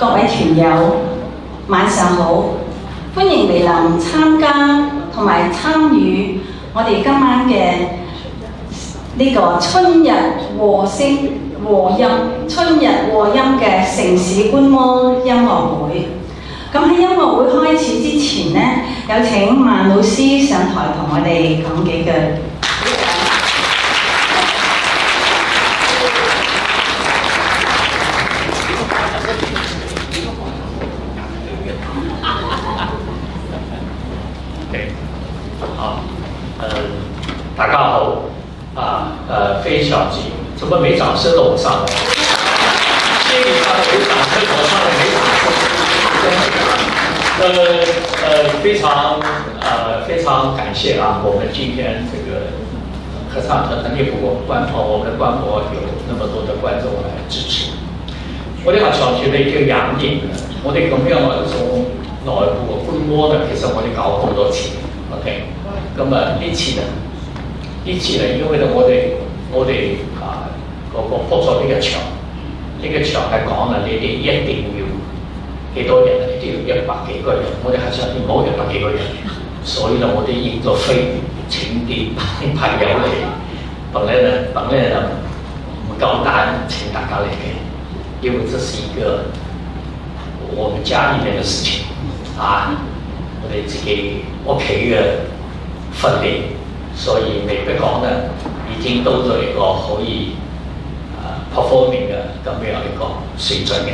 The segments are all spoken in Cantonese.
各位團友，晚上好，歡迎嚟臨參加同埋參與我哋今晚嘅呢個春日和聲和音、春日和音嘅城市觀摩音樂會。咁喺音樂會開始之前呢，有請萬老師上台同我哋講幾句。大家好，非常之，怎麼沒掌聲的我上來？心裡上來有掌聲，我上來沒掌聲。非常感謝啊！我們今天這個合唱團能力不過我們的觀摩有那麼多的觀眾來支持。我哋合唱團咧叫隱形嘅，我哋咁樣一種內部嘅觀摩咧，其實我哋搞好多次 ，OK。咁啊呢次咧，因為咧我哋嗰個鋪咗呢個場，呢個場係講啦，你哋一定要幾多人啊？你都要100幾個人，我哋合唱團冇100幾個人，所以咧我哋應咗飛請啲朋友嚟，本來呢唔夠膽請大家嚟嘅，因為這是一個我們家裡面的事情啊，我哋自己屋企嘅訓練，所以未必講咧已經到咗一個可以performing 嘅咁樣一個水準嘅。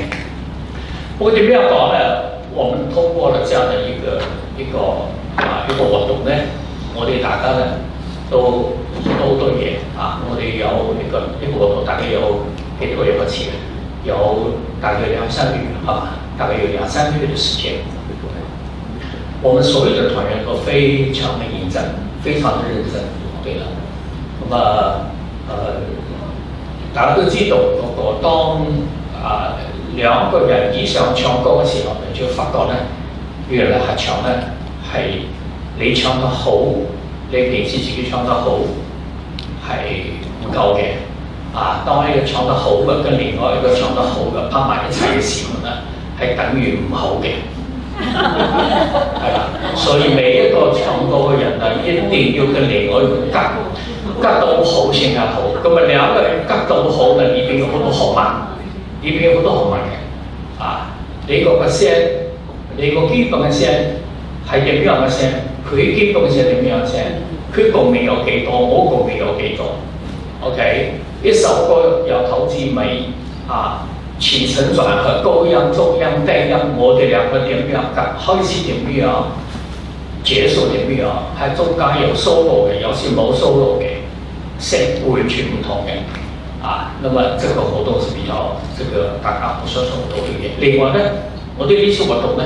我點樣講呢？我們通過了這樣的一個活動呢，我哋大家呢都做到好多嘢啊！我哋有一個活動，大概有幾多個月前，有大概2-3個月大概有2-3個月的時間。我們所有的團員都非常的認真，非常的認真。對了，咁大家都知道當2個人以上唱歌嘅時候，你就發覺呢，原來合唱呢係你唱得好，你平時自己唱得好係唔夠嘅。當一個唱得好嘅跟另外一個唱得好嘅拍埋一齊嘅時候呢，係等於唔好嘅。係啦，所以每一個唱歌嘅人啊，一定要跟另外一個夾到好先係好。咁啊2個人夾到好呢，裏邊有好多學問，你個聲，你個基本嘅聲係點樣嘅聲？佢基本嘅聲點樣嘅聲？佢共鳴有幾多？我共鳴有幾多 ？OK， 一首歌由頭至尾起承轉合、高音、中音、低音，我哋2個點樣夾？開始點樣？結束點樣？喺中間有 solo 嘅，有時冇 solo 嘅，聲完全唔同嘅。那麼這個活動是比較大家我相信好多嘅嘢。另外呢，我哋呢次活動呢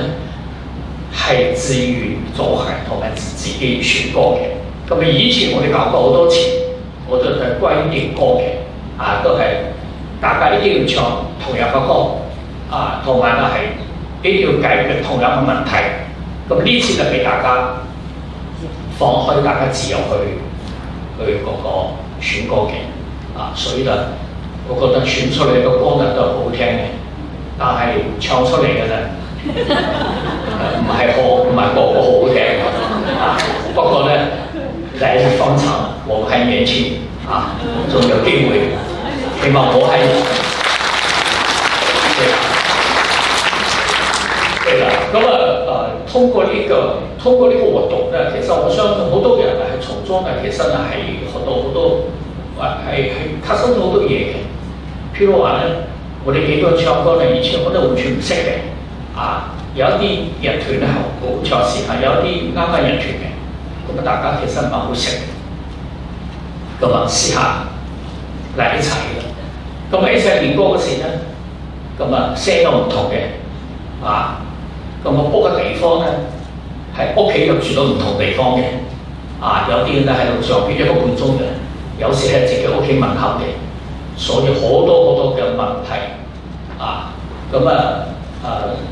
係自願組合同埋自己選歌嘅。咁以前我哋搞過好多次，我哋係規定歌嘅，都係大家一定要唱同樣嘅歌，同埋呢係一定要解決同樣嘅問題。咁呢次就俾大家放開，大家自由去嗰個選歌嘅。所以呢，我覺得選出嚟嘅歌呢都係好聽嘅，但係唱出嚟嘅呢唔係個個好聽不過呢，來日方長，我還年輕仲有機會，希望我係對啦。咁通過呢個活動呢，其實我相信好多人係從中呢，其實呢係學到好多。係吸收咗好多嘢嘅，譬如話呢，我哋幾個人唱歌呢，以前我都完全唔識嘅，有一啲人團咧係好長時間，有啲啱啱人團嘅，咁大家其實唔係好識，咁試下嚟一齊嘅，咁一齊練歌嗰時呢，咁聲都唔同嘅，咁我 book 嘅地方呢，喺屋企又住到唔同地方嘅，有啲呢喺路上邊1個半鐘嘅。有時係自己屋企問候嘅，所以好多嘅問題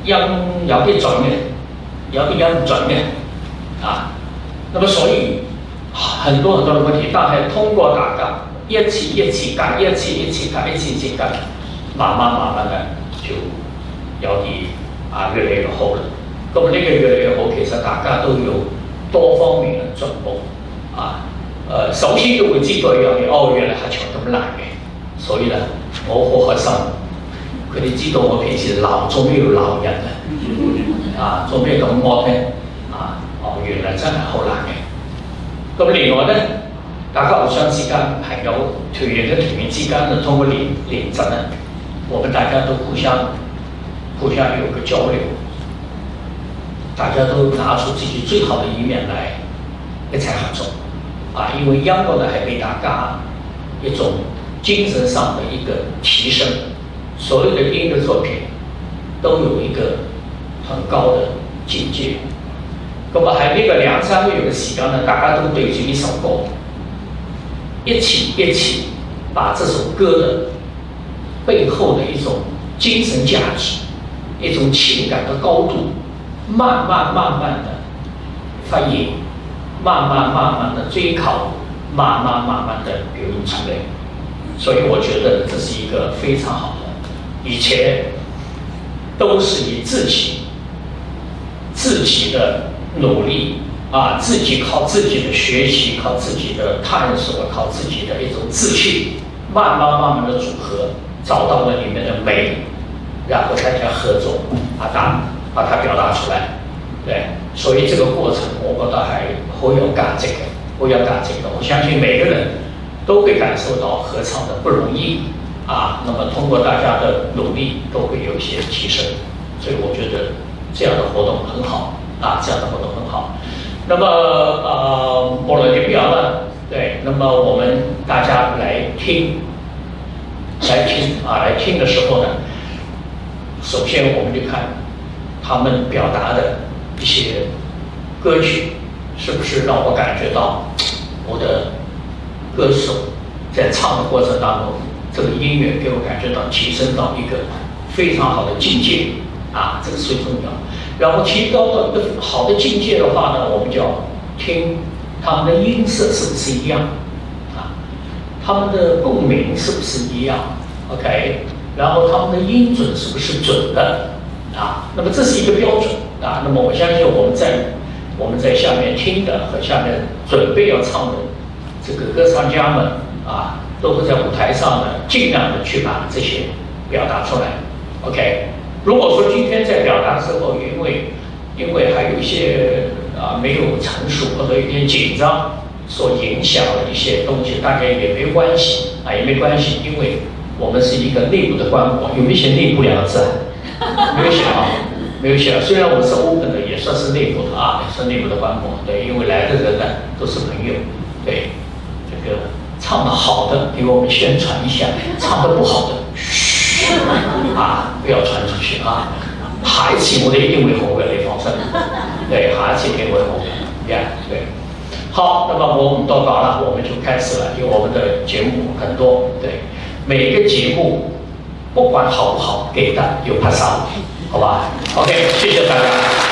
音有啲準嘅，有啲音唔準嘅那麼所以很多的問題，但係通過大家一次一次改，慢慢的就有啲越嚟越好啦。咁呢個越嚟越好，其實大家都有多方面嘅進步首先都會知道一樣嘢，原來合唱咁難嘅，所以咧我好開心。佢哋知道我平時鬧做咩要鬧人做咩咁惡咧原來真係好難嘅。咁另外咧，大家互相之間朋友團員跟團員之間呢，通過練習呢，我們大家都互相有個交流，大家都拿出自己最好的一面來一齊合作因為音樂呢係俾大家一種精神上的一個提升，所有的音樂作品都有一個很高的境界。咁喺呢個2-3個月嘅時間呢，大家都對住呢首歌，一起把這首歌的背後的一種精神價值、一種情感的高度，慢慢的發現，慢慢的追求，慢慢的表現出來。所以我覺得這是一個非常好的，以前都是以自己的努力自己靠自己的學習，靠自己的探索，靠自己的一種自信，慢慢的組合，找到了裡面的美，然後大家合作把它表達出來。對，所以這個過程我覺得係好有價值嘅，好有價值嘅。我相信每個人都會感受到合唱的不容易那麼通過大家的努力都會有一些提升，所以我覺得這樣的活動很好這樣的活動很好。那麼莫論點樣呢？對，那麼我們大家來聽的時候呢，首先我們就看他們表達的一些歌曲，是不是讓我感覺到我的歌手在唱的過程當中，這個音樂給我感覺到提升到一個非常好的境界這個最重要。然後提高到一個好的境界的話呢，我們就要聽他們的音色是不是一樣他們的共鳴是不是一樣 OK， 然後他們的音準是不是準的那麼這是一個標準那麼我相信我們在下面聽的和下面準備要唱的這個歌唱家們都會在舞台上呢盡量的去把這些表達出來 OK。如果說今天在表達之後，因為還有一些沒有成熟或者有點緊張，所影響的一些東西，大家也沒關係也沒關係，因為我們是一個內部的觀摩，有沒有寫內部2個字沒有寫沒有寫。雖然我們是 open 的，也算是內部的也是內部的觀摩。對，因為來的人呢都是朋友，對，這個唱得好的給我們宣傳一下，唱得不好的。不要傳出去下一次我哋一定會好嘅，你放心。對，下一次一定會好嘅。對。好，那麼我們都講了，我們就開始了，因為我們的節目很多，對，每一個節目不管好不好，給的有拍攝，好吧 ？OK， 謝謝大家。